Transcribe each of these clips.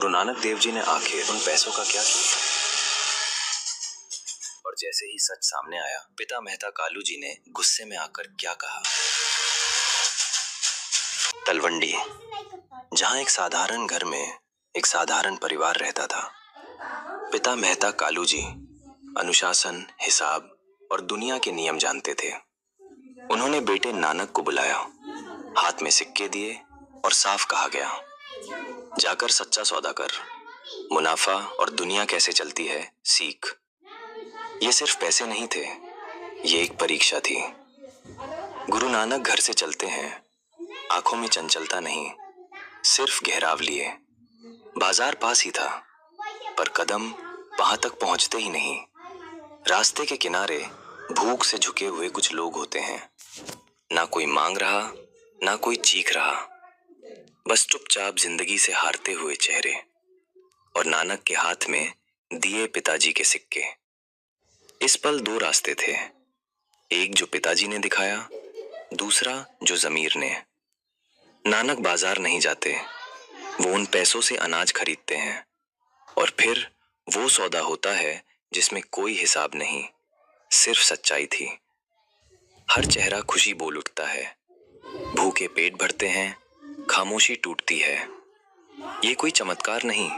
गुरु नानक देव जी ने आखिर उन पैसों का क्या किया? और जैसे ही सच सामने आया, पिता मेहता कालू जी ने गुस्से में आकर क्या कहा। तलवंडी, जहां एक साधारण घर में एक साधारण परिवार रहता था। पिता मेहता कालू जी अनुशासन, हिसाब और दुनिया के नियम जानते थे। उन्होंने बेटे नानक को बुलाया, हाथ में सिक्के दिए और साफ कहा गया, जाकर सच्चा सौदा कर, मुनाफा और दुनिया कैसे चलती है सीख। ये सिर्फ पैसे नहीं थे, ये एक परीक्षा थी। गुरु नानक घर से चलते हैं, आंखों में चंचलता नहीं, सिर्फ गहराव लिए। बाजार पास ही था, पर कदम वहां तक पहुंचते ही नहीं। रास्ते के किनारे भूख से झुके हुए कुछ लोग होते हैं, ना कोई मांग रहा, ना कोई चीख रहा, बस चुपचाप जिंदगी से हारते हुए चेहरे। और नानक के हाथ में दिए पिताजी के सिक्के। इस पल दो रास्ते थे, एक जो पिताजी ने दिखाया, दूसरा जो ज़मीर ने। नानक बाजार नहीं जाते, वो उन पैसों से अनाज खरीदते हैं, और फिर वो सौदा होता है जिसमें कोई हिसाब नहीं, सिर्फ सच्चाई थी। हर चेहरा खुशी बोल उठता है, भूखे पेट भरते हैं, खामोशी टूटती है। ये कोई चमत्कार नहीं,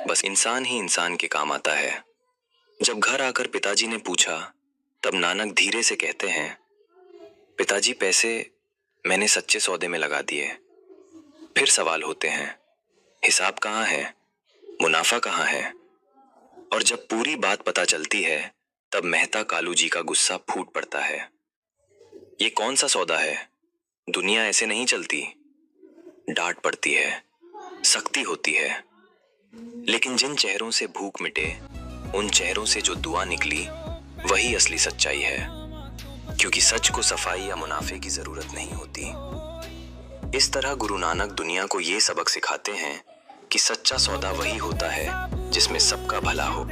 बस इंसान ही इंसान के काम आता है। जब घर आकर पिताजी ने पूछा, तब नानक धीरे से कहते हैं, पिताजी पैसे मैंने सच्चे सौदे में लगा दिए। फिर सवाल होते हैं, हिसाब कहाँ है, मुनाफा कहाँ है? और जब पूरी बात पता चलती है, तब मेहता कालू जी का गुस्सा फूट पड़ता है। ये कौन सा सौदा है? दुनिया ऐसे नहीं चलती। डांट पड़ती है, सख्ती होती है, लेकिन जिन चेहरों से भूख मिटे, उन चेहरों से जो दुआ निकली, वही असली सच्चाई है। क्योंकि सच को सफाई या मुनाफे की जरूरत नहीं होती। इस तरह गुरु नानक दुनिया को ये सबक सिखाते हैं कि सच्चा सौदा वही होता है जिसमें सबका भला हो।